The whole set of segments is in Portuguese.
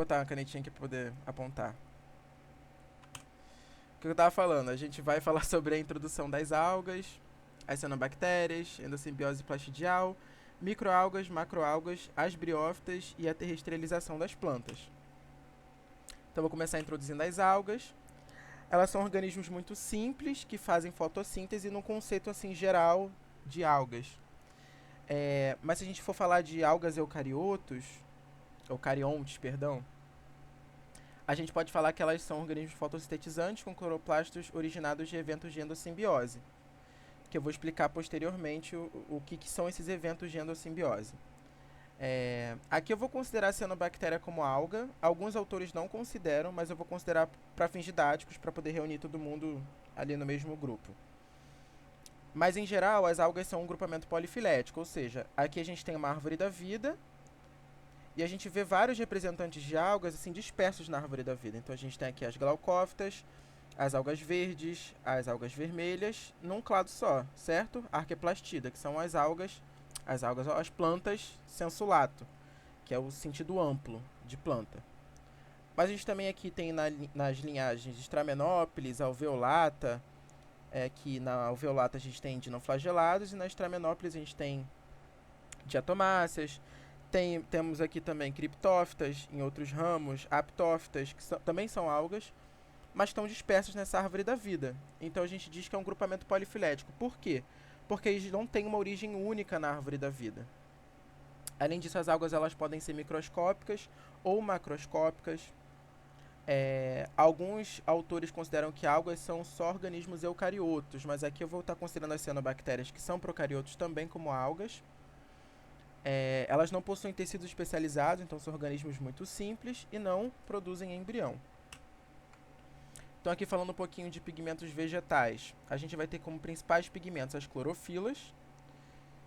Vou botar uma canetinha aqui para poder apontar. O que eu estava falando? A gente vai falar sobre a introdução das algas, as cianobactérias, endossimbiose plastidial, microalgas, macroalgas, as briófitas e a terrestrialização das plantas. Então vou começar introduzindo as algas. Elas são organismos muito simples que fazem fotossíntese num conceito assim geral de algas. Mas se a gente for falar de algas eucariontes, perdão, a gente pode falar que elas são organismos fotossintetizantes com cloroplastos originados de eventos de endossimbiose, que eu vou explicar posteriormente o que são esses eventos de endossimbiose. Aqui eu vou considerar a cianobactéria como alga. Alguns autores não consideram, mas eu vou considerar para fins didáticos, para poder reunir todo mundo ali no mesmo grupo. Mas em geral, as algas são um grupamento polifilético, ou seja, aqui a gente tem uma árvore da vida e a gente vê vários representantes de algas assim dispersos na árvore da vida. Então a gente tem aqui as glaucófitas, as algas verdes, as algas vermelhas, num clado só, certo? Arqueplastida, que são as plantas sensulato, que é o sentido amplo de planta. Mas a gente também aqui tem nas linhagens de Stramenópolis, alveolata, que na alveolata a gente tem dinoflagelados, e na Stramenópolis a gente tem diatomáceas. Temos aqui também criptófitas, em outros ramos, aptófitas, que também são algas, mas estão dispersas nessa árvore da vida. Então a gente diz que é um grupamento polifilético. Por quê? Porque eles não têm uma origem única na árvore da vida. Além disso, as algas elas podem ser microscópicas ou macroscópicas. Alguns autores consideram que algas são só organismos eucariotos, mas aqui eu vou estar considerando as cianobactérias, que são procariotos também, como algas. Elas não possuem tecidos especializados, então são organismos muito simples e não produzem embrião. Então aqui falando um pouquinho de pigmentos vegetais, a gente vai ter como principais pigmentos as clorofilas,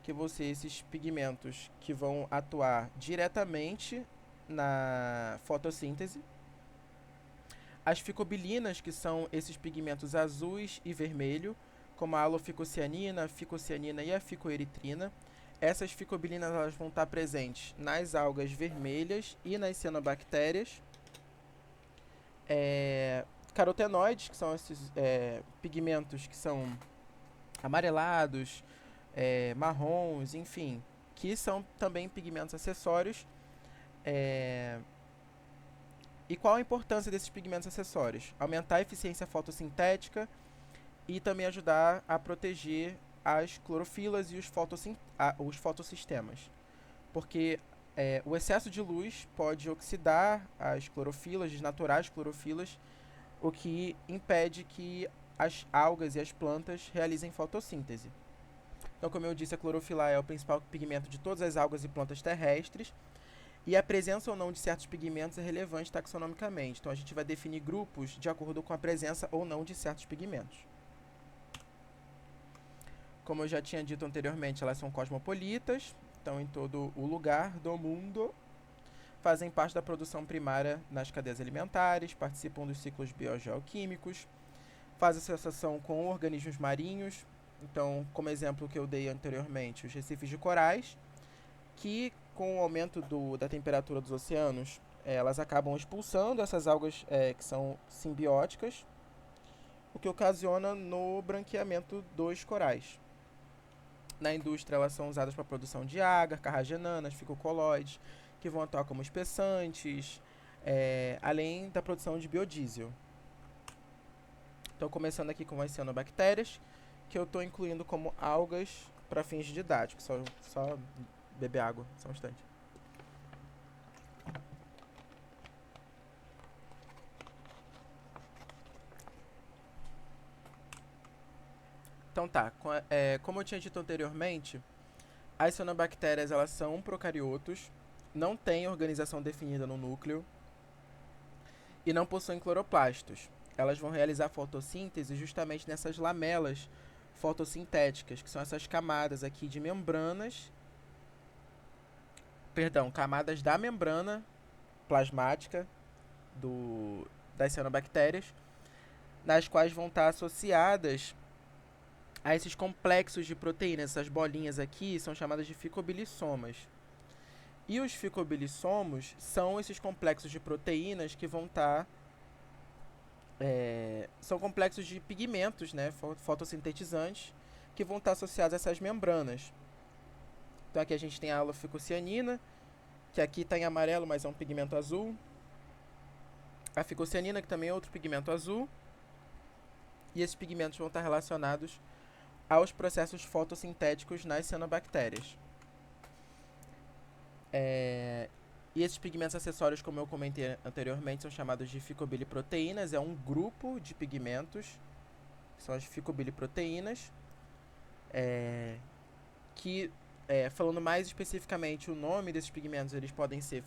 que vão ser esses pigmentos que vão atuar diretamente na fotossíntese. As ficobilinas, que são esses pigmentos azuis e vermelho, como a aloficocianina, a ficocianina e a ficoeritrina. Essas ficobilinas elas vão estar presentes nas algas vermelhas e nas cianobactérias. Carotenoides, que são esses pigmentos que são amarelados, marrons, enfim, que são também pigmentos acessórios. E qual a importância desses pigmentos acessórios? Aumentar a eficiência fotossintética e também ajudar a proteger as clorofilas e os fotossistemas. Porque o excesso de luz pode oxidar as clorofilas, desnaturar as clorofilas, o que impede que as algas e as plantas realizem fotossíntese. Então, como eu disse, a clorofila é o principal pigmento de todas as algas e plantas terrestres, e a presença ou não de certos pigmentos é relevante taxonomicamente. Então, a gente vai definir grupos de acordo com a presença ou não de certos pigmentos. Como eu já tinha dito anteriormente, elas são cosmopolitas, estão em todo o lugar do mundo, fazem parte da produção primária nas cadeias alimentares, participam dos ciclos biogeoquímicos, fazem associação com organismos marinhos. Então, como exemplo que eu dei anteriormente, os recifes de corais, que com o aumento da temperatura dos oceanos, elas acabam expulsando essas algas que são simbióticas, o que ocasiona no branqueamento dos corais. Na indústria, elas são usadas para a produção de agar, carragenanas, ficocolóides, que vão atuar como espessantes, além da produção de biodiesel. Então, começando aqui com as cianobactérias, que eu estou incluindo como algas para fins didáticos. Só beber água, só um instante. Então tá, como eu tinha dito anteriormente, as cianobactérias elas são procariotos, não têm organização definida no núcleo e não possuem cloroplastos. Elas vão realizar fotossíntese justamente nessas lamelas fotossintéticas, que são essas camadas aqui de camadas da membrana plasmática das cianobactérias, nas quais vão estar associadas a esses complexos de proteínas. Essas bolinhas aqui são chamadas de ficobilissomas. E os ficobilissomos são esses complexos de proteínas que vão estar... são complexos de pigmentos, né, fotossintetizantes, que vão estar associados a essas membranas. Então aqui a gente tem a aloficocianina, que aqui está em amarelo, mas é um pigmento azul. A ficocianina, que também é outro pigmento azul. E esses pigmentos vão estar relacionados aos processos fotossintéticos nas cianobactérias. E esses pigmentos acessórios, como eu comentei anteriormente, são chamados de ficobiliproteínas. É um grupo de pigmentos, que são as ficobiliproteínas, que, falando mais especificamente o nome desses pigmentos, eles podem ser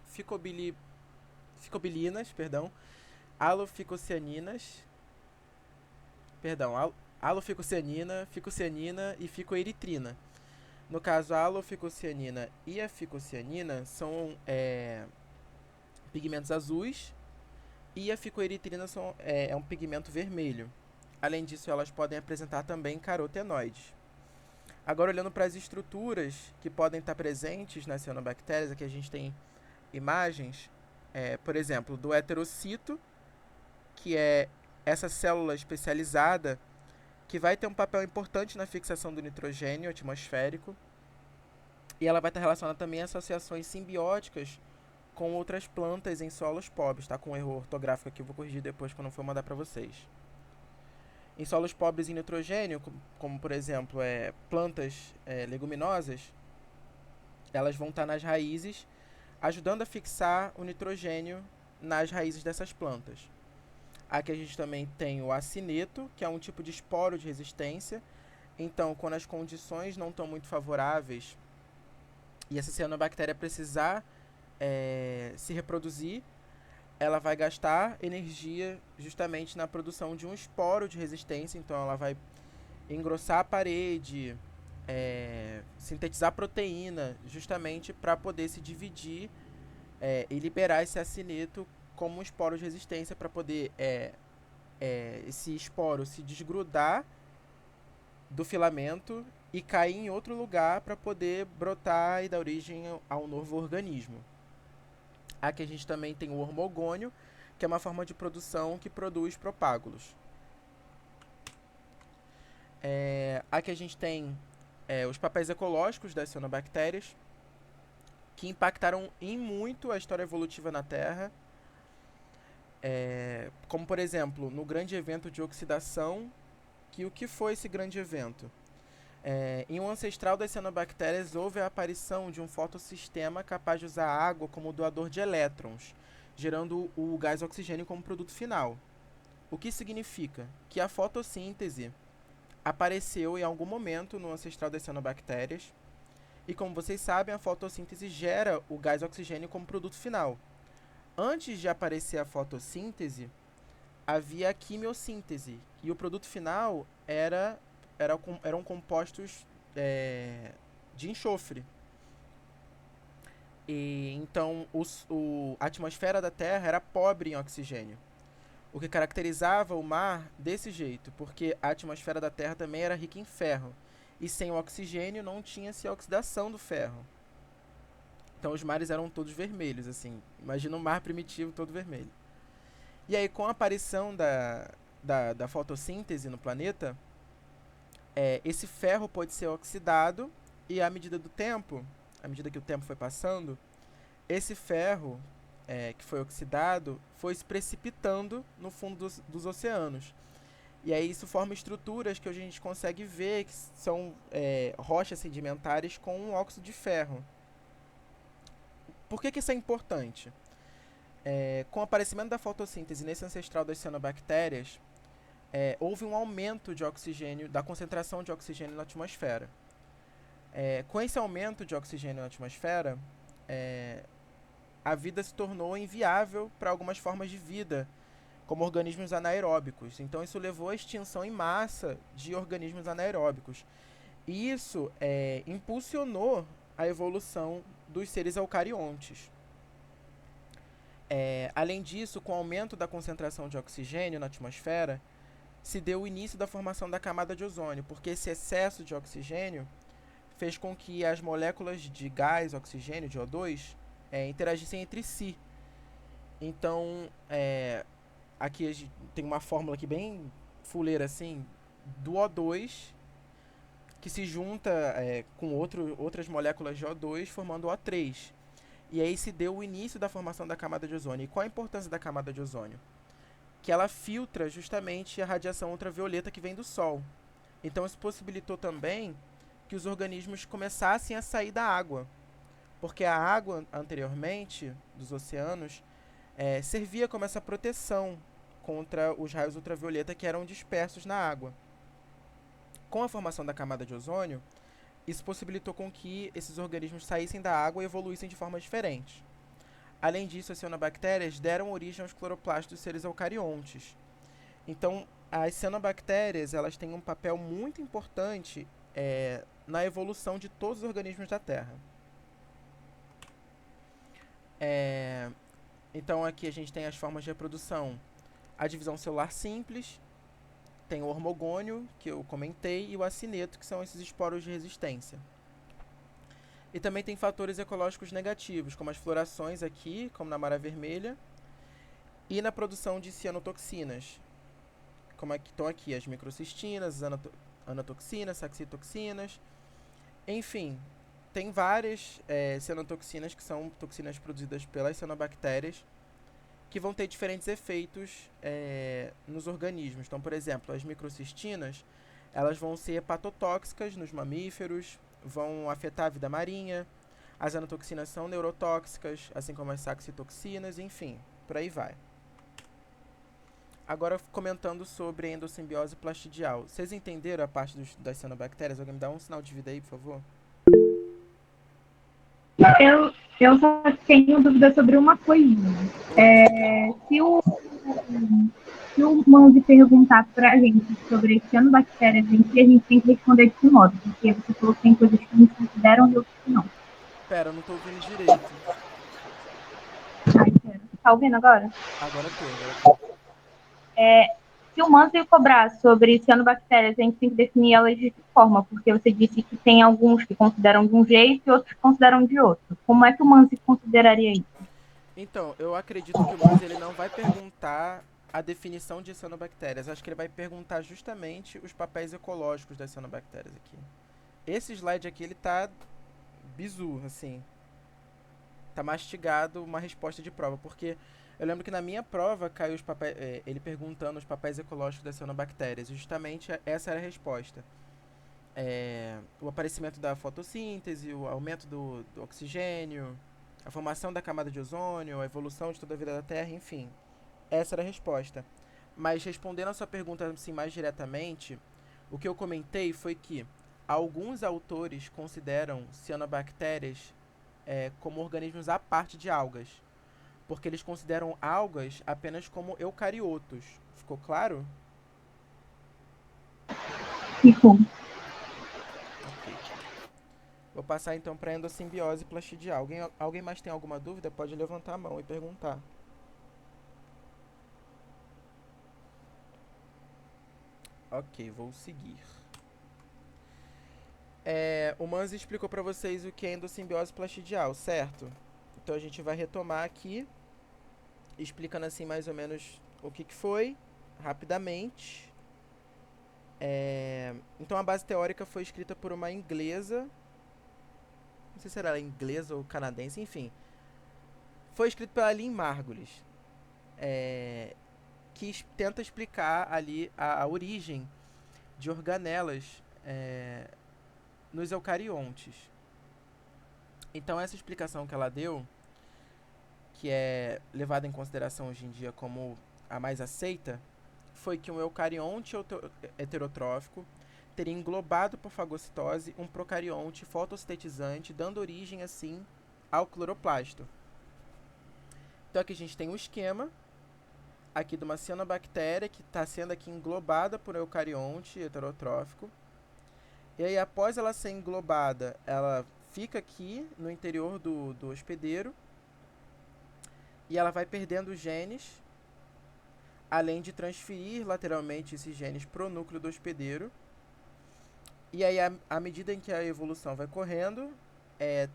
ficobilinas, aloficocianinas, aloficocianina, ficocianina e ficoeritrina. No caso, a aloficocianina e a ficocianina são pigmentos azuis e a ficoeritrina é um pigmento vermelho. Além disso, elas podem apresentar também carotenoides. Agora, olhando para as estruturas que podem estar presentes nas cianobactérias, aqui a gente tem imagens, por exemplo, do heterocito, que é essa célula especializada que vai ter um papel importante na fixação do nitrogênio atmosférico, e ela vai estar relacionada também a associações simbióticas com outras plantas em solos pobres, tá? Com um erro ortográfico aqui, eu vou corrigir depois quando for mandar para vocês. Em solos pobres em nitrogênio, como por exemplo plantas leguminosas, elas vão estar nas raízes, ajudando a fixar o nitrogênio nas raízes dessas plantas. Aqui a gente também tem o acineto, que é um tipo de esporo de resistência. Então, quando as condições não estão muito favoráveis e essa cianobactéria precisar se reproduzir, ela vai gastar energia justamente na produção de um esporo de resistência. Então, ela vai engrossar a parede, sintetizar proteína, justamente para poder se dividir e liberar esse acineto como um esporo de resistência, para poder esse esporo se desgrudar do filamento e cair em outro lugar para poder brotar e dar origem a um novo organismo. Aqui a gente também tem o hormogônio, que é uma forma de produção que produz propágulos. Aqui a gente tem os papéis ecológicos das cianobactérias, que impactaram em muito a história evolutiva na Terra, como por exemplo, no grande evento de oxidação, que o que foi esse grande evento? Em um ancestral das cianobactérias houve a aparição de um fotossistema capaz de usar água como doador de elétrons, gerando o gás oxigênio como produto final. O que significa? Que a fotossíntese apareceu em algum momento no ancestral das cianobactérias, e como vocês sabem, a fotossíntese gera o gás oxigênio como produto final. Antes de aparecer a fotossíntese, havia a quimiossíntese, e o produto final eram compostos de enxofre. E então a atmosfera da Terra era pobre em oxigênio, o que caracterizava o mar desse jeito, porque a atmosfera da Terra também era rica em ferro, e sem o oxigênio não tinha-se a oxidação do ferro. Então os mares eram todos vermelhos, assim. Imagina um mar primitivo todo vermelho. E aí, com a aparição da fotossíntese no planeta, esse ferro pode ser oxidado, e à medida que o tempo foi passando, esse ferro que foi oxidado foi se precipitando no fundo dos oceanos. E aí isso forma estruturas que hoje a gente consegue ver, que são rochas sedimentares com um óxido de ferro. Por que isso é importante? Com o aparecimento da fotossíntese nesse ancestral das cianobactérias, houve um aumento de oxigênio, da concentração de oxigênio na atmosfera. Com esse aumento de oxigênio na atmosfera, a vida se tornou inviável para algumas formas de vida, como organismos anaeróbicos. Então isso levou à extinção em massa de organismos anaeróbicos. E isso impulsionou a evolução dos seres eucariontes. Além disso, com o aumento da concentração de oxigênio na atmosfera, se deu o início da formação da camada de ozônio, porque esse excesso de oxigênio fez com que as moléculas de gás, oxigênio, de O2, interagissem entre si. Então, aqui a gente tem uma fórmula aqui bem fuleira assim, do O2, que se junta com outras moléculas de O2, formando O3. E aí se deu o início da formação da camada de ozônio. E qual a importância da camada de ozônio? Que ela filtra justamente a radiação ultravioleta que vem do Sol. Então isso possibilitou também que os organismos começassem a sair da água. Porque a água, anteriormente, dos oceanos, servia como essa proteção contra os raios ultravioleta que eram dispersos na água. Com a formação da camada de ozônio, isso possibilitou com que esses organismos saíssem da água e evoluíssem de formas diferentes. Além disso, as cianobactérias deram origem aos cloroplastos dos seres eucariontes. Então, as cianobactérias elas têm um papel muito importante na evolução de todos os organismos da Terra. Então, aqui a gente tem as formas de reprodução. A divisão celular simples, tem o hormogônio, que eu comentei, e o acineto, que são esses esporos de resistência. E também tem fatores ecológicos negativos, como as florações aqui, como na Mara Vermelha, e na produção de cianotoxinas, como estão aqui as microcistinas, as anatoxinas, saxitoxinas. Enfim, tem várias cianotoxinas, que são toxinas produzidas pelas cianobactérias, que vão ter diferentes efeitos nos organismos. Então, por exemplo, as microcistinas, elas vão ser hepatotóxicas nos mamíferos, vão afetar a vida marinha. As anotoxinas são neurotóxicas, assim como as saxitoxinas, enfim, por aí vai. Agora, comentando sobre a endossimbiose plastidial. Vocês entenderam a parte das cianobactérias? Alguém me dá um sinal de vida aí, por favor? Eu só tenho dúvida sobre uma coisinha. Oi. Se o Manzi perguntar pra gente sobre cianobactérias em si, a gente tem que responder desse modo, porque você falou que tem coisas que não consideram e outras que não. Pera, eu não tô ouvindo direito. Ai, pera. Tá ouvindo agora? Agora tô, agora tô. Se o Manzi cobrar sobre cianobactérias, a gente tem que definir elas de que forma, porque você disse que tem alguns que consideram de um jeito e outros que consideram de outro. Como é que o Manzi consideraria isso? Então, eu acredito que o Manzi ele não vai perguntar a definição de cianobactérias. Acho que ele vai perguntar justamente os papéis ecológicos das cianobactérias aqui. Esse slide aqui, ele tá bizu, assim. Tá mastigado uma resposta de prova, porque eu lembro que na minha prova caiu os papéis, ele perguntando os papéis ecológicos das cianobactérias. E justamente essa era a resposta. O aparecimento da fotossíntese, o aumento do oxigênio, a formação da camada de ozônio, a evolução de toda a vida da Terra, enfim. Essa era a resposta. Mas respondendo a sua pergunta assim, mais diretamente, o que eu comentei foi que alguns autores consideram cianobactérias como organismos à parte de algas, porque eles consideram algas apenas como eucariotos. Ficou claro? Tipo, Ok. Vou passar então para a endossimbiose plastidial. Alguém mais tem alguma dúvida? Pode levantar a mão e perguntar. Ok, vou seguir. O Manzi explicou para vocês o que é endossimbiose plastidial, certo? Então a gente vai retomar aqui, explicando assim mais ou menos o que foi, rapidamente. Então a base teórica foi escrita por uma inglesa, não sei se era inglesa ou canadense, enfim. Foi escrito pela Lynn Margulis, que tenta explicar ali a origem de organelas nos eucariontes. Então essa explicação que ela deu, que é levada em consideração hoje em dia como a mais aceita, foi que um eucarionte heterotrófico teria englobado por fagocitose um procarionte fotossintetizante, dando origem, assim, ao cloroplasto. Então aqui a gente tem um esquema aqui de uma cianobactéria que está sendo aqui englobada por um eucarionte heterotrófico. E aí, após ela ser englobada, ela fica aqui no interior do hospedeiro e ela vai perdendo genes, além de transferir lateralmente esses genes para o núcleo do hospedeiro. E aí, à medida em que a evolução vai correndo,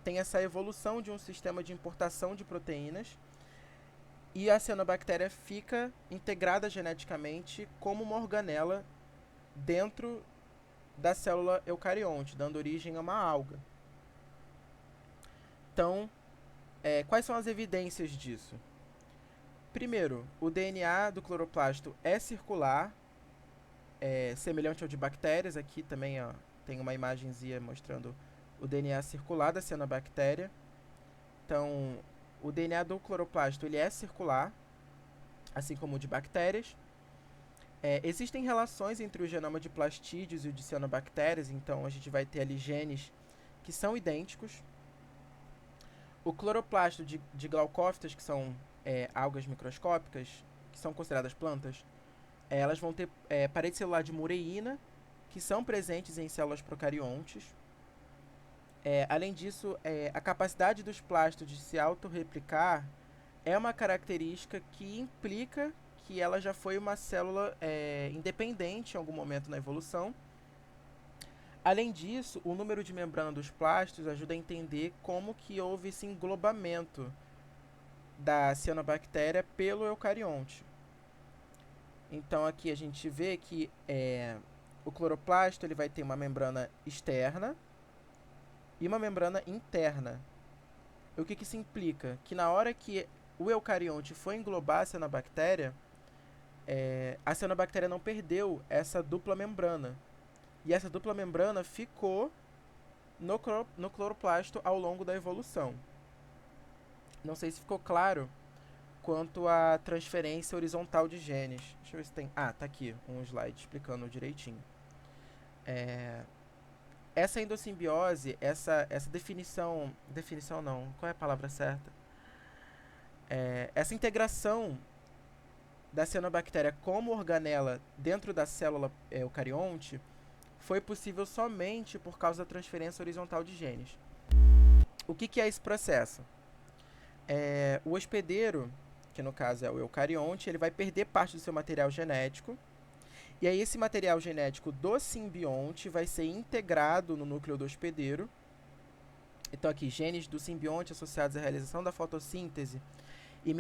tem essa evolução de um sistema de importação de proteínas e a cianobactéria fica integrada geneticamente como uma organela dentro da célula eucarionte, dando origem a uma alga. Então, quais são as evidências disso? Primeiro, o DNA do cloroplasto é circular, semelhante ao de bactérias. Aqui também tem uma imagenzinha mostrando o DNA circular da cianobactéria. Então, o DNA do cloroplasto ele é circular, assim como o de bactérias. Existem relações entre o genoma de plastídeos e o de cianobactérias, então a gente vai ter ali genes que são idênticos. O cloroplasto de glaucófitas, que são algas microscópicas, que são consideradas plantas, elas vão ter parede celular de mureína, que são presentes em células procariontes. Além disso, a capacidade dos plastos de se autorreplicar é uma característica que implica que ela já foi uma célula independente em algum momento na evolução. Além disso, o número de membrana dos plastos ajuda a entender como que houve esse englobamento da cianobactéria pelo eucarionte. Então aqui a gente vê que o cloroplasto ele vai ter uma membrana externa e uma membrana interna. O que isso implica? Que na hora que o eucarionte foi englobar a cianobactéria não perdeu essa dupla membrana. E essa dupla membrana ficou no cloroplasto ao longo da evolução. Não sei se ficou claro quanto à transferência horizontal de genes. Deixa eu ver se tem... tá aqui um slide explicando direitinho. Essa endossimbiose, essa definição... Definição não, qual é a palavra certa? Essa integração da cianobactéria como organela dentro da célula eucarionte foi possível somente por causa da transferência horizontal de genes. O que é esse processo? O hospedeiro, que no caso é o eucarionte, ele vai perder parte do seu material genético, e aí esse material genético do simbionte vai ser integrado no núcleo do hospedeiro. Então aqui, genes do simbionte associados à realização da fotossíntese e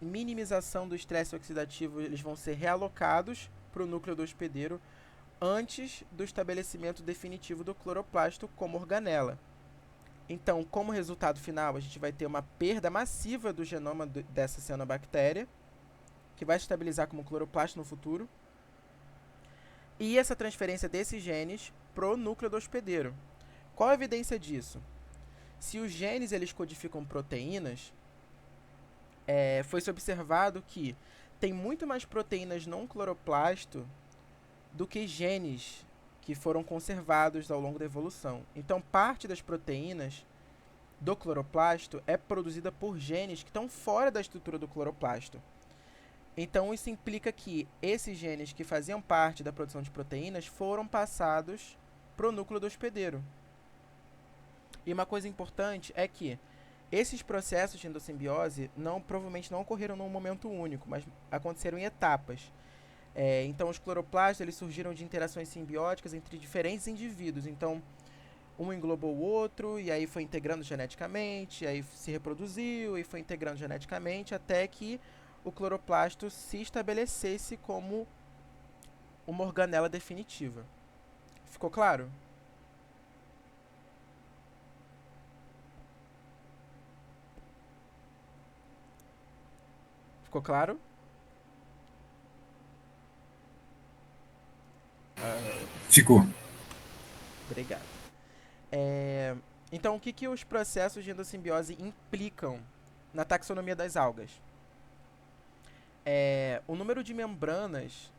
minimização do estresse oxidativo, eles vão ser realocados para o núcleo do hospedeiro antes do estabelecimento definitivo do cloroplasto como organela. Então, como resultado final, a gente vai ter uma perda massiva do genoma dessa cianobactéria, que vai se estabilizar como cloroplasto no futuro, e essa transferência desses genes para o núcleo do hospedeiro. Qual a evidência disso? Se os genes eles codificam proteínas, foi-se observado que tem muito mais proteínas no cloroplasto do que genes que foram conservados ao longo da evolução. Então, parte das proteínas do cloroplasto é produzida por genes que estão fora da estrutura do cloroplasto. Então, isso implica que esses genes que faziam parte da produção de proteínas foram passados para o núcleo do hospedeiro. E uma coisa importante é que esses processos de endossimbiose provavelmente não ocorreram num momento único, mas aconteceram em etapas. Então, os cloroplastos eles surgiram de interações simbióticas entre diferentes indivíduos. Então, um englobou o outro, e aí foi integrando geneticamente, aí se reproduziu e foi integrando geneticamente até que o cloroplasto se estabelecesse como uma organela definitiva. Ficou claro? Ficou claro? Ficou. Obrigado. Então, o que os processos de endossimbiose implicam na taxonomia das algas? O número de membranas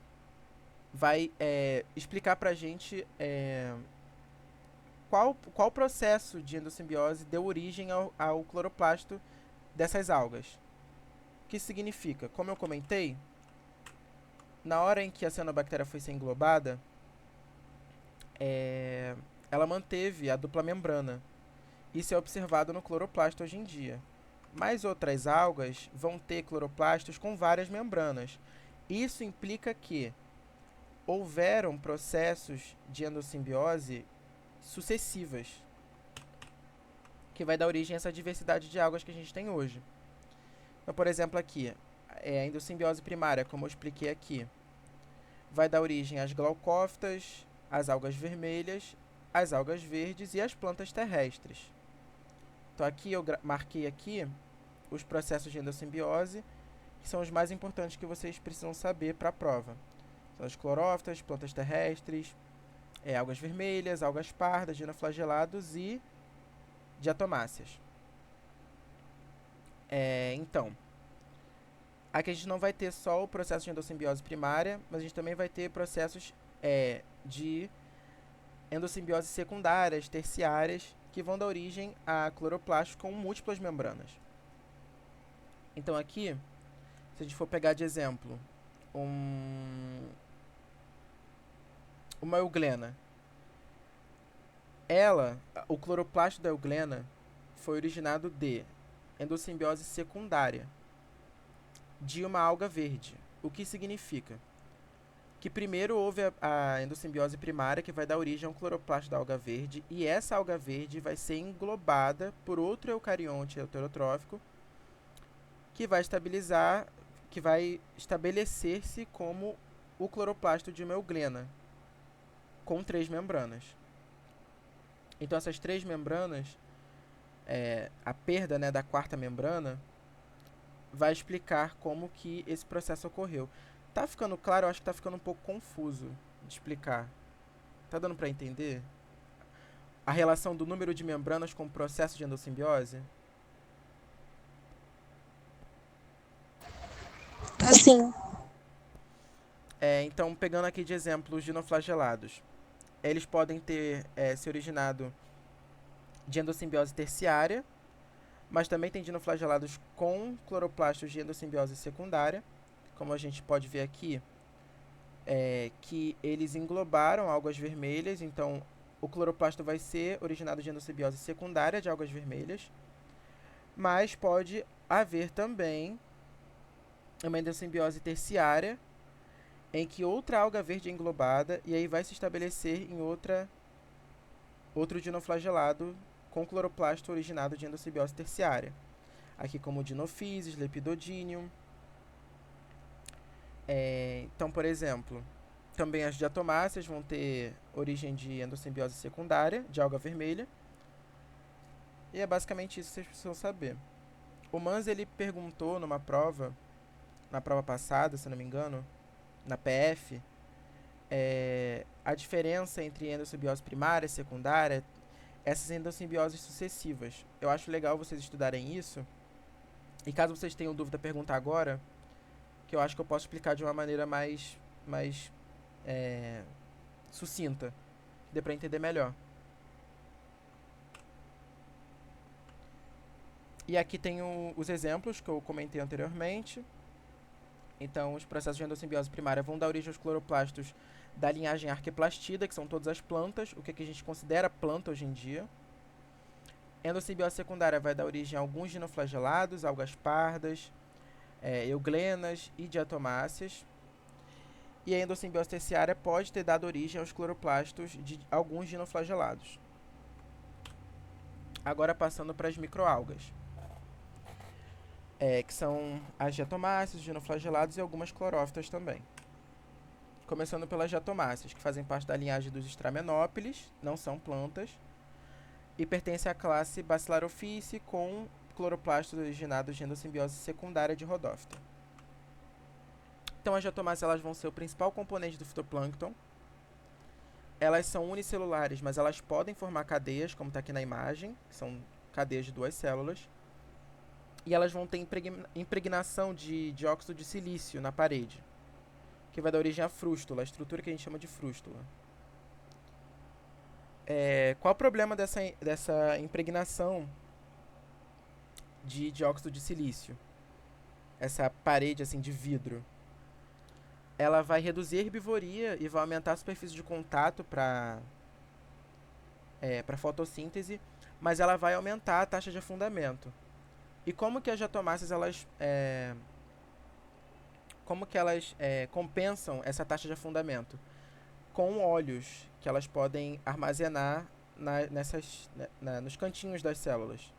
vai explicar pra gente qual processo de endossimbiose deu origem ao cloroplasto dessas algas. O que isso significa? Como eu comentei, na hora em que a cianobactéria foi ser englobada, ela manteve a dupla membrana. Isso é observado no cloroplasto hoje em dia. Mas outras algas vão ter cloroplastos com várias membranas. Isso implica que houveram processos de endossimbiose sucessivas, que vai dar origem a essa diversidade de algas que a gente tem hoje. Então, por exemplo, aqui, a endossimbiose primária, como eu expliquei aqui, vai dar origem às glaucófitas, às algas vermelhas, às algas verdes e às plantas terrestres. Então, aqui eu marquei aqui os processos de endossimbiose, que são os mais importantes que vocês precisam saber para a prova. São as clorófitas, plantas terrestres, algas vermelhas, algas pardas, dinoflagelados e diatomáceas. Então, aqui a gente não vai ter só o processo de endossimbiose primária, mas a gente também vai ter processos de endossimbiose secundárias, terciárias, que vão dar origem a cloroplastos com múltiplas membranas. Então aqui, se a gente for pegar de exemplo uma euglena, o cloroplasto da euglena foi originado de endossimbiose secundária de uma alga verde. O que significa? Que primeiro houve a endossimbiose primária, que vai dar origem ao cloroplasto da alga verde, e essa alga verde vai ser englobada por outro eucarionte heterotrófico que vai estabelecer-se como o cloroplasto de uma euglena, com 3 membranas. Então essas 3 membranas, a perda, né, da 4ª membrana, vai explicar como que esse processo ocorreu. Tá ficando claro? Eu acho que tá ficando um pouco confuso de explicar. Tá dando para entender a relação do número de membranas com o processo de endossimbiose? Assim. Então, pegando aqui de exemplo os dinoflagelados, eles podem ter se originado de endossimbiose terciária, mas também tem dinoflagelados com cloroplastos de endossimbiose secundária. Como a gente pode ver aqui, que eles englobaram algas vermelhas, então o cloroplasto vai ser originado de endossimbiose secundária de algas vermelhas, mas pode haver também uma endossimbiose terciária, em que outra alga verde é englobada, e aí vai se estabelecer em outro dinoflagelado com cloroplasto originado de endossimbiose terciária. Aqui como Dinophysis, Lepidodinium. Então, por exemplo, também as diatomáceas vão ter origem de endossimbiose secundária, de alga vermelha. E é basicamente isso que vocês precisam saber. O Mans, ele perguntou na prova passada, se não me engano, na PF, a diferença entre endossimbiose primária e secundária, essas endossimbioses sucessivas. Eu acho legal vocês estudarem isso. E caso vocês tenham dúvida, perguntar agora, que eu acho que eu posso explicar de uma maneira mais sucinta, que dê para entender melhor. E aqui tem os exemplos que eu comentei anteriormente. Então, os processos de endossimbiose primária vão dar origem aos cloroplastos da linhagem Arqueplastida, que são todas as plantas, o que a gente considera planta hoje em dia. Endossimbiose secundária vai dar origem a alguns dinoflagelados, algas pardas, euglenas e diatomáceas. E a endossimbiose terciária pode ter dado origem aos cloroplastos de alguns dinoflagelados. Agora passando para as microalgas, que são as diatomáceas, os dinoflagelados e algumas clorófitas também. Começando pelas diatomáceas, que fazem parte da linhagem dos Stramenópiles, não são plantas, e pertencem à classe Bacillarophyceae com cloroplastos originados de endossimbiose secundária de Rhodophyta. Então, as diatomáceas elas vão ser o principal componente do fitoplâncton. Elas são unicelulares, mas elas podem formar cadeias, como está aqui na imagem, que são cadeias de 2 células. E elas vão ter impregnação de dióxido de silício na parede, que vai dar origem à frústula, a estrutura que a gente chama de frústula. Qual o problema dessa impregnação de dióxido de silício? Essa parede assim, de vidro. Ela vai reduzir a herbivoria e vai aumentar a superfície de contato para fotossíntese, mas ela vai aumentar a taxa de afundamento. E como que as diatomáceas compensam essa taxa de afundamento? Com óleos que elas podem armazenar nos cantinhos das células.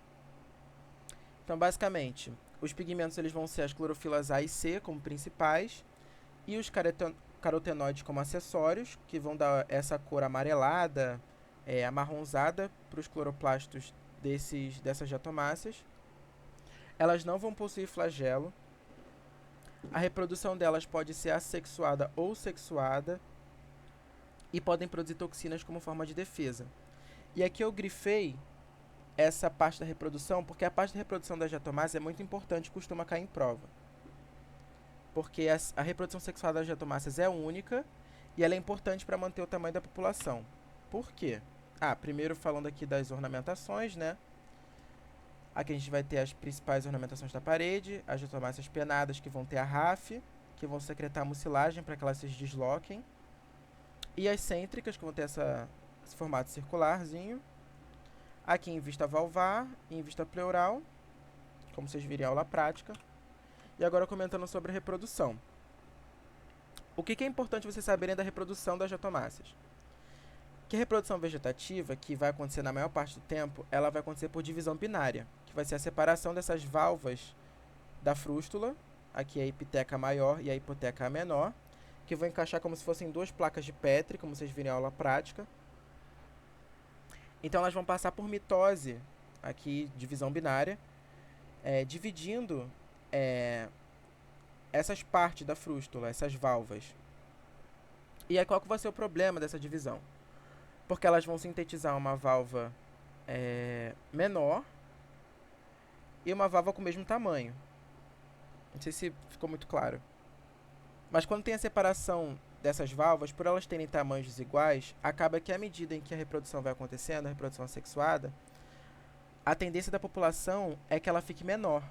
Então, basicamente, os pigmentos eles vão ser as clorofilas A e C como principais e os carotenoides como acessórios, que vão dar essa cor amarelada, amarronzada para os cloroplastos dessas diatomáceas. Elas não vão possuir flagelo. A reprodução delas pode ser assexuada ou sexuada e podem produzir toxinas como forma de defesa. E aqui eu grifei essa parte da reprodução porque a parte da reprodução das diatomáceas é muito importante e costuma cair em prova. Porque a reprodução sexuada das diatomáceas é única e ela é importante para manter o tamanho da população. Por quê? Primeiro falando aqui das ornamentações, né? Aqui a gente vai ter as principais ornamentações da parede, as diatomáceas penadas que vão ter a RAF, que vão secretar a mucilagem para que elas se desloquem, e as cêntricas, que vão ter esse formato circularzinho. Aqui em vista valvar e em vista pleural, como vocês viram em aula prática. E agora comentando sobre a reprodução. O que é importante vocês saberem da reprodução das diatomáceas? Que a reprodução vegetativa, que vai acontecer na maior parte do tempo, ela vai acontecer por divisão binária, que vai ser a separação dessas válvulas da frústula, aqui é a epiteca maior e a hipoteca menor, que vão encaixar como se fossem duas placas de Petri, como vocês viram em aula prática. Então elas vão passar por mitose, aqui divisão binária, dividindo essas partes da frústula, essas válvulas. E aí qual que vai ser o problema dessa divisão? Porque elas vão sintetizar uma válvula menor e uma válvula com o mesmo tamanho. Não sei se ficou muito claro. Mas quando tem a separação dessas válvulas, por elas terem tamanhos desiguais, acaba que à medida em que a reprodução vai acontecendo, a reprodução assexuada, a tendência da população é que ela fique menor.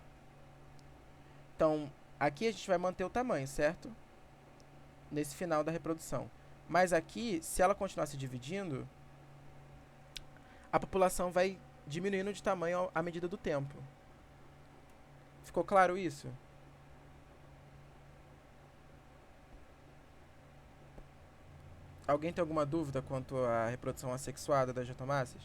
Então, aqui a gente vai manter o tamanho, certo? Nesse final da reprodução. Mas aqui, se ela continuar se dividindo, a população vai diminuindo de tamanho à medida do tempo. Ficou claro isso? Alguém tem alguma dúvida quanto à reprodução assexuada das diatomáceas?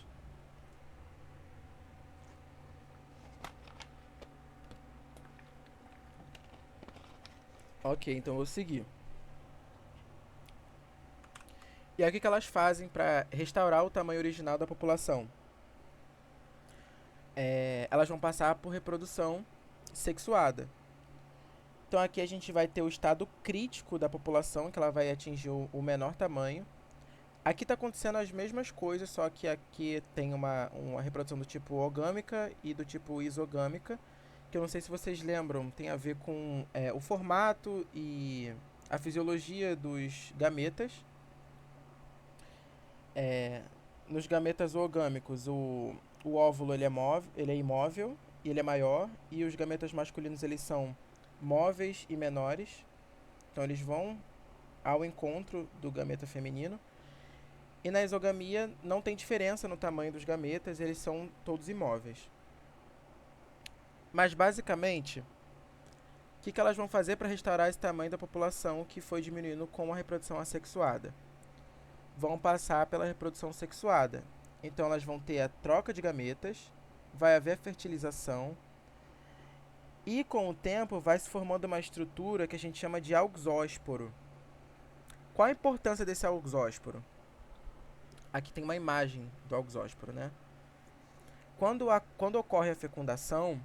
Ok, então eu vou seguir. E aí o que elas fazem para restaurar o tamanho original da população? Elas vão passar por reprodução sexuada. Então aqui a gente vai ter o estado crítico da população, que ela vai atingir o menor tamanho. Aqui está acontecendo as mesmas coisas, só que aqui tem uma reprodução do tipo ogâmica e do tipo isogâmica, que eu não sei se vocês lembram, tem a ver com o formato e a fisiologia dos gametas. Nos gametas oogâmicos, o óvulo ele é imóvel e ele é maior, e os gametas masculinos eles são móveis e menores, então eles vão ao encontro do gameta feminino. E na isogamia não tem diferença no tamanho dos gametas, eles são todos imóveis. Mas basicamente, o que elas vão fazer para restaurar esse tamanho da população que foi diminuindo com a reprodução assexuada? Vão passar pela reprodução sexuada. Então elas vão ter a troca de gametas, vai haver fertilização, e com o tempo vai se formando uma estrutura que a gente chama de auxósporo. Qual a importância desse auxósporo? Aqui tem uma imagem do auxósporo, né? Quando ocorre a fecundação,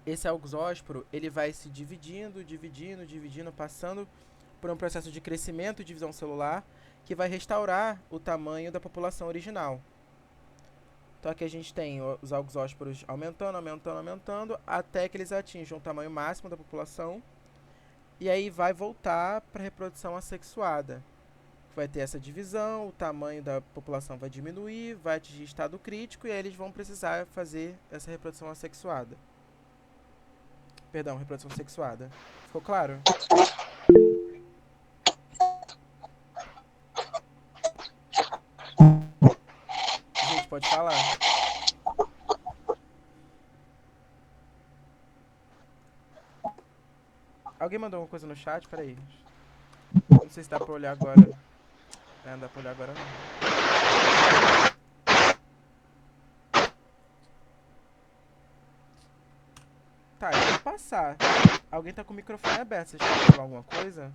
esse auxósporo ele vai se dividindo, passando por um processo de crescimento e divisão celular que vai restaurar o tamanho da população original. Então aqui a gente tem os auxósporos aumentando, até que eles atinjam o tamanho máximo da população, e aí vai voltar para a reprodução assexuada. Vai ter essa divisão, o tamanho da população vai diminuir, vai atingir estado crítico, e aí eles vão precisar fazer essa reprodução assexuada. Perdão, reprodução sexuada. Ficou claro? Gente, pode falar. Alguém mandou alguma coisa no chat? Peraí. Não sei se dá pra olhar agora. Não dá pra olhar agora não. Tá, eu vou passar. Alguém tá com o microfone aberto, vocês querem falar alguma coisa?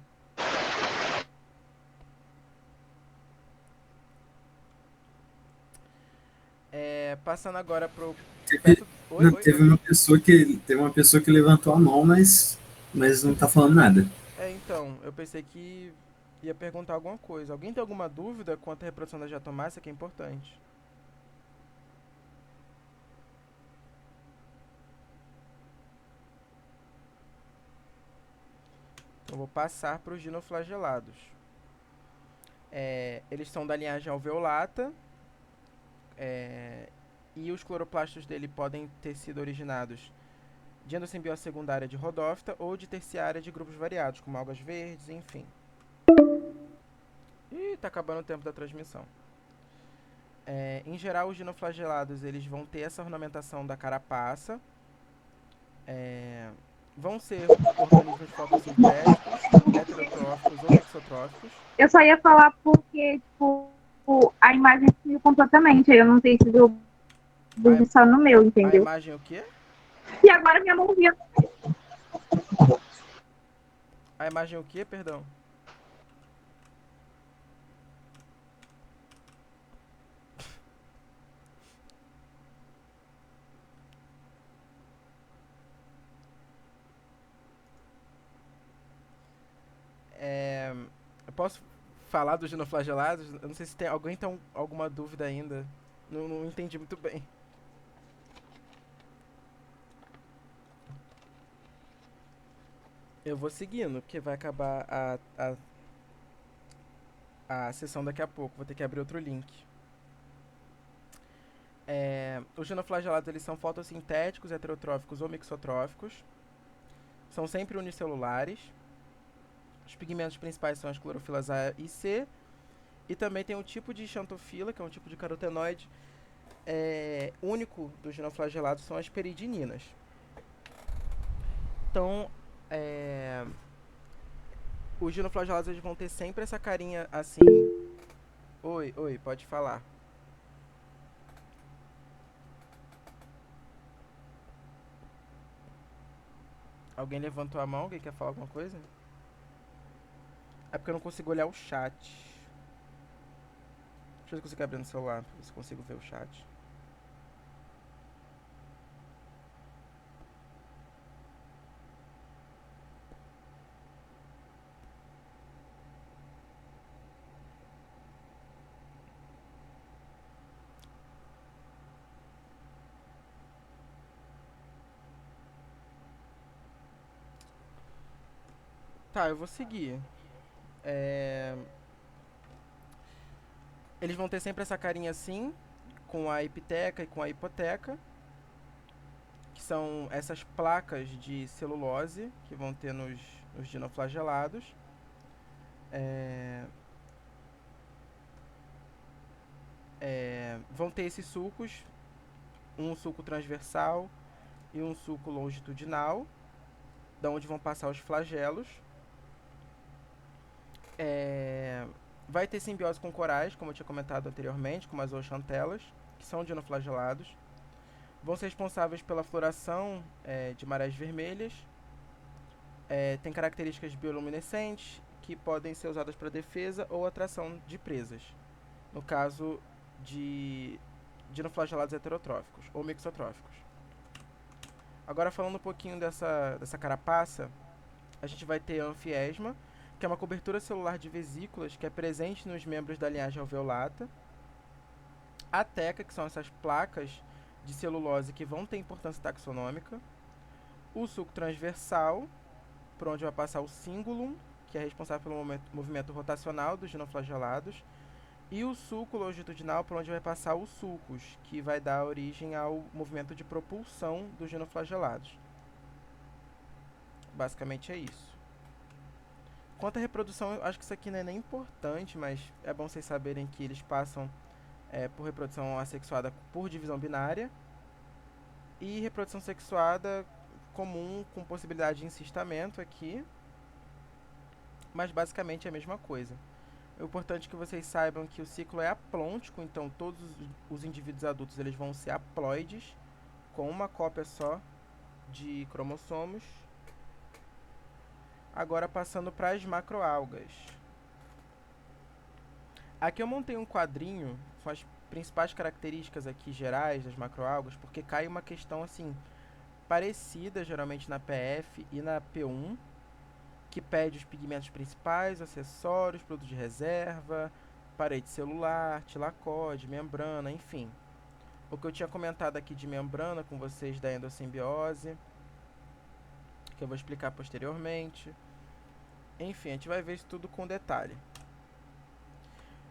Passando agora pro... Teve, Perto... Oi, não, oi, oi. teve uma pessoa que levantou a mão, mas não tá falando nada. Então, eu pensei que ia perguntar alguma coisa. Alguém tem alguma dúvida quanto à reprodução da diatomácea, que é importante? Então, vou passar para os dinoflagelados. Eles são da linhagem alveolata, e os cloroplastos dele podem ter sido originados de endossimbiose secundária de rodófita ou de terciária de grupos variados, como algas verdes, enfim. Ih, tá acabando o tempo da transmissão. Em geral, os dinoflagelados eles vão ter essa ornamentação da carapaça. Vão ser organismos fotossintéticos, heterotróficos ou mixotróficos. Eu só ia falar porque, tipo, a imagem sumiu completamente. Aí eu não sei se deu só no meu, A entendeu? imagem o quê? E agora minha mãozinha. A imagem o quê, perdão? Eu posso falar dos dinoflagelados? Eu não sei se tem alguém tem alguma dúvida ainda. Não entendi muito bem. Eu vou seguindo, porque vai acabar a sessão daqui a pouco. Vou ter que abrir outro link. Os dinoflagelados eles são fotossintéticos, heterotróficos ou mixotróficos. São sempre unicelulares. Os pigmentos principais são as clorofilas A e C. E também tem um tipo de xantofila, que é um tipo de carotenoide único dos dinoflagelados, são as peridininas. Então, os dinoflagelados eles vão ter sempre essa carinha assim. Oi, pode falar. Alguém levantou a mão? Alguém quer falar alguma coisa? É porque eu não consigo olhar o chat. Deixa eu ver se eu consigo abrir no celular, pra ver se eu consigo ver o chat. Tá, eu vou seguir. Eles vão ter sempre essa carinha assim, com a epiteca e com a hipoteca, que são essas placas de celulose que vão ter nos dinoflagelados. Vão ter esses sulcos, um sulco transversal e um sulco longitudinal, da onde vão passar os flagelos. Vai ter simbiose com corais, como eu tinha comentado anteriormente, como as zooxantelas, que são dinoflagelados. Vão ser responsáveis pela floração de marés vermelhas. Tem características bioluminescentes que podem ser usadas para defesa ou atração de presas. No caso de dinoflagelados heterotróficos ou mixotróficos. Agora falando um pouquinho dessa carapaça, a gente vai ter a anfiesma, que é uma cobertura celular de vesículas que é presente nos membros da linhagem alveolata. A teca, que são essas placas de celulose que vão ter importância taxonômica. O sulco transversal, por onde vai passar o cingulum, que é responsável pelo movimento rotacional dos dinoflagelados. E o sulco longitudinal, por onde vai passar os sulcos, que vai dar origem ao movimento de propulsão dos dinoflagelados. Basicamente é isso. Quanto à reprodução, eu acho que isso aqui não é nem importante, mas é bom vocês saberem que eles passam por reprodução assexuada por divisão binária e reprodução sexuada comum com possibilidade de encistamento aqui, mas basicamente é a mesma coisa. É importante que vocês saibam que o ciclo é aplôntico, então todos os indivíduos adultos eles vão ser haploides, com uma cópia só de cromossomos. Agora passando para as macroalgas. Aqui eu montei um quadrinho com as principais características aqui gerais das macroalgas, porque cai uma questão assim parecida geralmente na PF e na P1, que pede os pigmentos principais, acessórios, produtos de reserva, parede celular, tilacode, membrana, enfim. O que eu tinha comentado aqui de membrana com vocês da endossimbiose, que eu vou explicar posteriormente. Enfim, a gente vai ver isso tudo com detalhe.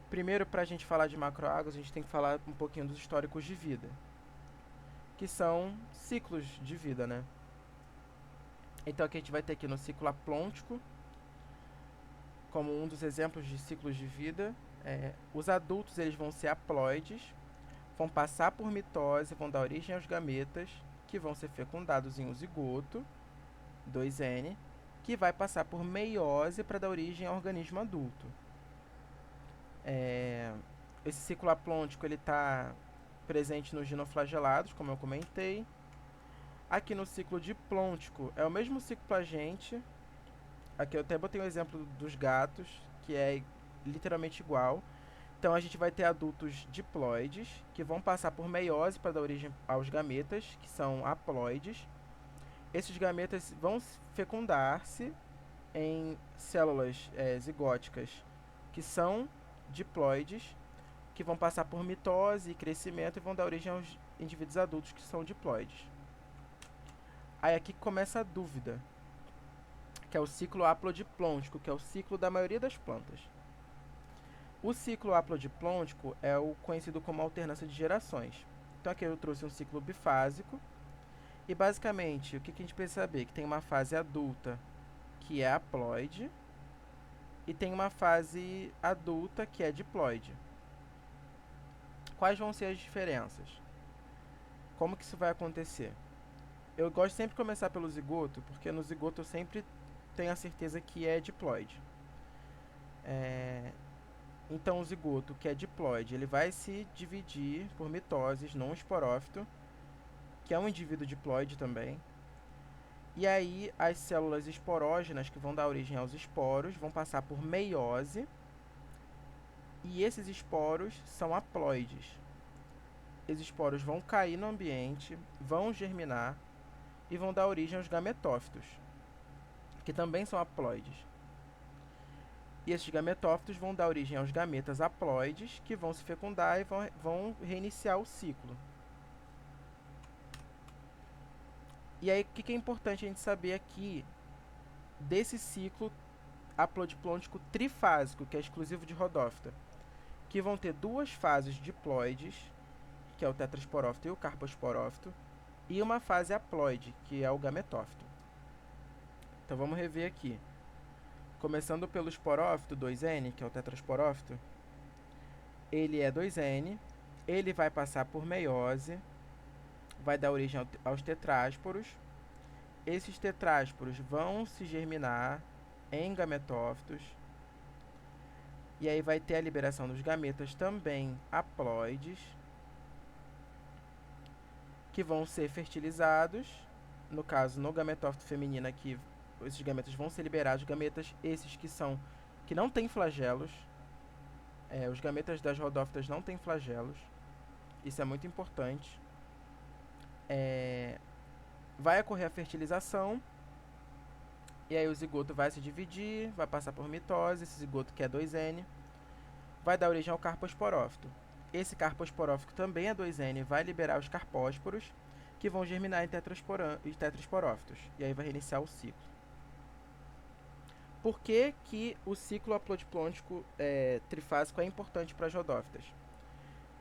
Primeiro, para a gente falar de macroalgas, a gente tem que falar um pouquinho dos históricos de vida, que são ciclos de vida, né? Então aqui a gente vai ter aqui no ciclo aplôntico, como um dos exemplos de ciclos de vida. Os adultos eles vão ser haploides, vão passar por mitose, vão dar origem aos gametas, que vão ser fecundados em um zigoto, 2N, que vai passar por meiose para dar origem ao organismo adulto. Esse ciclo aplôntico ele está presente nos dinoflagelados, como eu comentei. Aqui no ciclo diplôntico é o mesmo ciclo plagente. Aqui eu até botei um exemplo dos gatos, que é literalmente igual. Então a gente vai ter adultos diploides, que vão passar por meiose para dar origem aos gametas, que são haploides. Esses gametas vão fecundar-se em células zigóticas, que são diploides, que vão passar por mitose e crescimento e vão dar origem aos indivíduos adultos, que são diploides. Aí aqui começa a dúvida, que é o ciclo haplodiplôntico, que é o ciclo da maioria das plantas. O ciclo haplodiplôntico é o conhecido como alternância de gerações. Então aqui eu trouxe um ciclo bifásico, e basicamente o que a gente precisa saber? Que tem uma fase adulta, que é haploide, e tem uma fase adulta, que é diploide. Quais vão ser as diferenças? Como que isso vai acontecer? Eu gosto sempre de começar pelo zigoto, porque no zigoto eu sempre tenho a certeza que é diploide. Então o zigoto, que é diploide, ele vai se dividir por mitoses num esporófito, que é um indivíduo diploide também. E aí as células esporógenas, que vão dar origem aos esporos, vão passar por meiose, e esses esporos são haploides. Esses esporos vão cair no ambiente, vão germinar e vão dar origem aos gametófitos, que também são haploides. E esses gametófitos vão dar origem aos gametas haploides, que vão se fecundar e vão reiniciar o ciclo. E aí, o que é importante a gente saber aqui desse ciclo haplodiplôntico trifásico, que é exclusivo de Rhodophyta, que vão ter duas fases diploides, que é o tetrasporófito e o carposporófito, e uma fase haploide, que é o gametófito. Então vamos rever aqui. Começando pelo esporófito 2N, que é o tetrasporófito, ele é 2N, ele vai passar por meiose, vai dar origem aos tetrásporos. Esses tetrásporos vão se germinar em gametófitos, e aí vai ter a liberação dos gametas também haploides, que vão ser fertilizados. No caso, no gametófito feminino aqui, esses gametas vão ser liberados, gametas esses que não têm flagelos. Os gametas das rodófitas não têm flagelos, isso é muito importante. Vai ocorrer a fertilização, e aí o zigoto vai se dividir, vai passar por mitose, esse zigoto que é 2N, vai dar origem ao carposporófito. Esse carposporófito também é 2N, vai liberar os carpósporos, que vão germinar em tetrasporófitos, e aí vai reiniciar o ciclo. Por que o ciclo haplodiplôntico trifásico é importante para as rodófitas?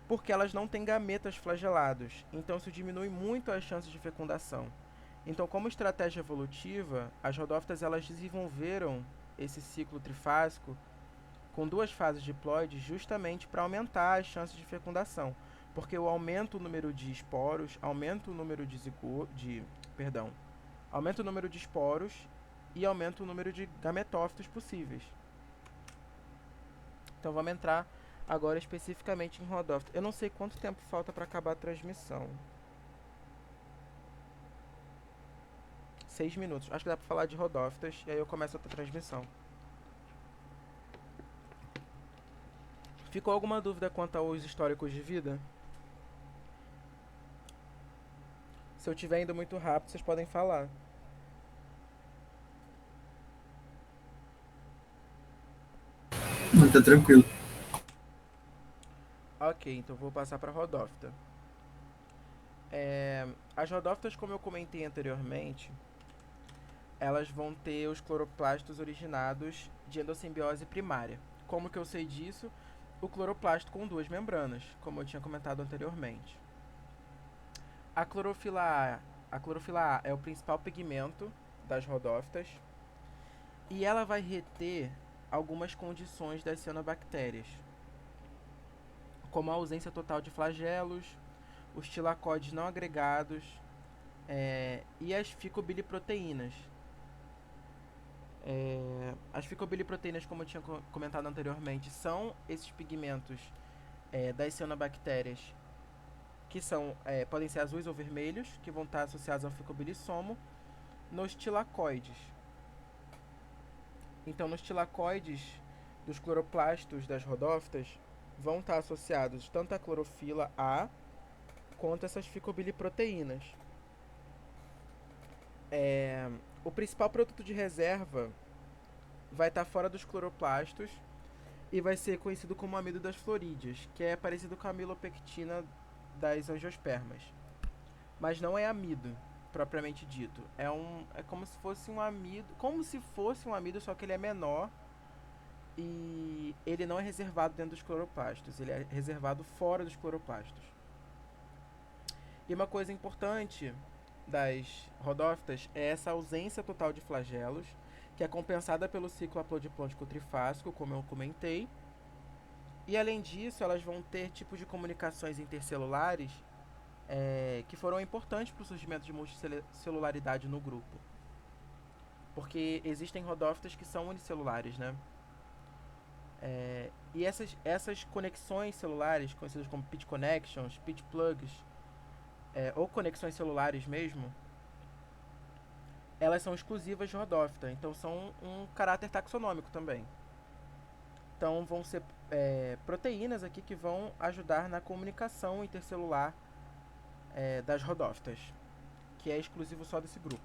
Porque elas não têm gametas flagelados, então isso diminui muito as chances de fecundação. Então, como estratégia evolutiva, as rodófitas elas desenvolveram esse ciclo trifásico com duas fases diploides justamente para aumentar as chances de fecundação, porque o aumenta o número de esporos, aumenta o número aumenta o número de esporos e aumenta o número de gametófitos possíveis. Então vamos entrar agora especificamente em rodófitas. Eu não sei quanto tempo falta para acabar a transmissão. 6 minutos. Acho que dá para falar de rodófitas e aí eu começo outra transmissão. Ficou alguma dúvida quanto aos históricos de vida? Se eu estiver indo muito rápido, vocês podem falar. Não, tá tranquilo. Ok, então vou passar para rodófita. As rodófitas, como eu comentei anteriormente, elas vão ter os cloroplastos originados de endossimbiose primária. Como que eu sei disso? O cloroplasto com 2 membranas, como eu tinha comentado anteriormente. A clorofila A é o principal pigmento das rodófitas e ela vai reter algumas condições das cianobactérias, como a ausência total de flagelos, os tilacóides não agregados e as ficobiliproteínas. As ficobiliproteínas, como eu tinha comentado anteriormente, são esses pigmentos das cianobactérias que podem ser azuis ou vermelhos, que vão estar associados ao ficobilissomo, nos tilacoides. Então, nos tilacoides dos cloroplastos das rodófitas vão estar associados tanto a clorofila A quanto essas ficobiliproteínas. O principal produto de reserva vai estar fora dos cloroplastos e vai ser conhecido como amido das florídeas, que é parecido com a amilopectina das angiospermas. Mas não é amido, propriamente dito. É como se fosse um amido, só que ele é menor e ele não é reservado dentro dos cloroplastos, ele é reservado fora dos cloroplastos. E uma coisa importante das rodófitas é essa ausência total de flagelos, que é compensada pelo ciclo aplodiplôntico trifásico, como eu comentei. E além disso, elas vão ter tipos de comunicações intercelulares que foram importantes para o surgimento de multicelularidade no grupo. Porque existem rodófitas que são unicelulares, né? E essas conexões celulares, conhecidas como pit connections, pit plugs, ou conexões celulares mesmo, elas são exclusivas de rodófita, então são um caráter taxonômico também. Então vão ser proteínas aqui que vão ajudar na comunicação intercelular das rodófitas, que é exclusivo só desse grupo.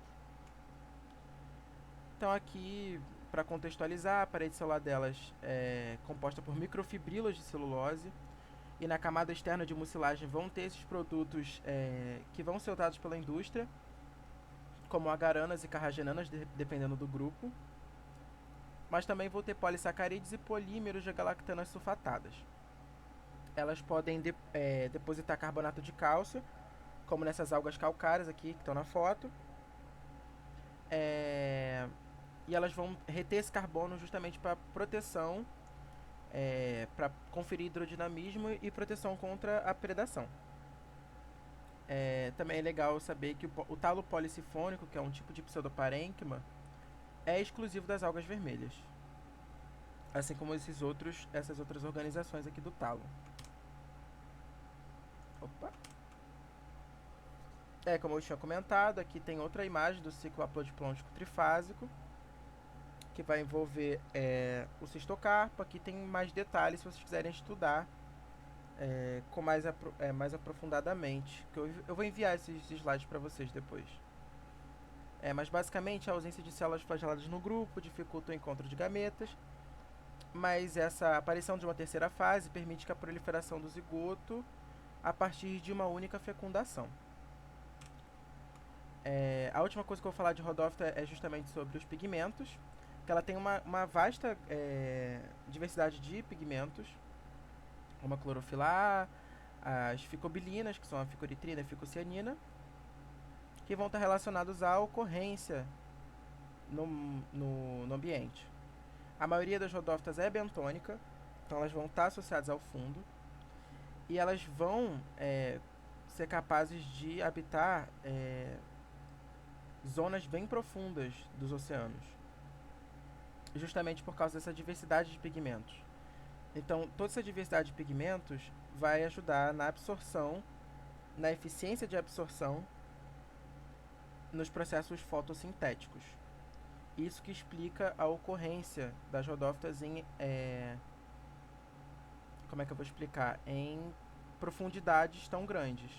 Então aqui, para contextualizar, a parede celular delas é composta por microfibrilas de celulose, e na camada externa de mucilagem vão ter esses produtos que vão ser usados pela indústria, como agaranas e carragenanas, dependendo do grupo. Mas também vão ter polissacarídeos e polímeros de galactanas sulfatadas. Elas podem depositar carbonato de cálcio, como nessas algas calcárias aqui que estão na foto. E elas vão reter esse carbono justamente para proteção, para conferir hidrodinamismo e proteção contra a predação. Também é legal saber que o talo policifônico, que é um tipo de pseudoparênquima, é exclusivo das algas vermelhas, assim como essas outras organizações aqui do talo. Opa! Como eu tinha comentado, aqui tem outra imagem do ciclo aplodiplôntico trifásico, que vai envolver o cistocarpo. Aqui tem mais detalhes se vocês quiserem estudar com mais aprofundadamente. Que eu vou enviar esses slides para vocês depois. Mas basicamente a ausência de células flageladas no grupo dificulta o encontro de gametas, mas essa aparição de uma terceira fase permite que a proliferação do zigoto a partir de uma única fecundação. A última coisa que eu vou falar de rodófita é justamente sobre os pigmentos, que ela tem uma vasta diversidade de pigmentos, como a clorofila A, as ficobilinas, que são a ficoritrina e a ficocianina, que vão estar relacionados à ocorrência no ambiente. A maioria das rodófitas é bentônica, então elas vão estar associadas ao fundo, e elas vão ser capazes de habitar zonas bem profundas dos oceanos, justamente por causa dessa diversidade de pigmentos. Então, toda essa diversidade de pigmentos vai ajudar na absorção, na eficiência de absorção nos processos fotossintéticos. Isso que explica a ocorrência das rodófitas em, como é que eu vou explicar? Em profundidades tão grandes.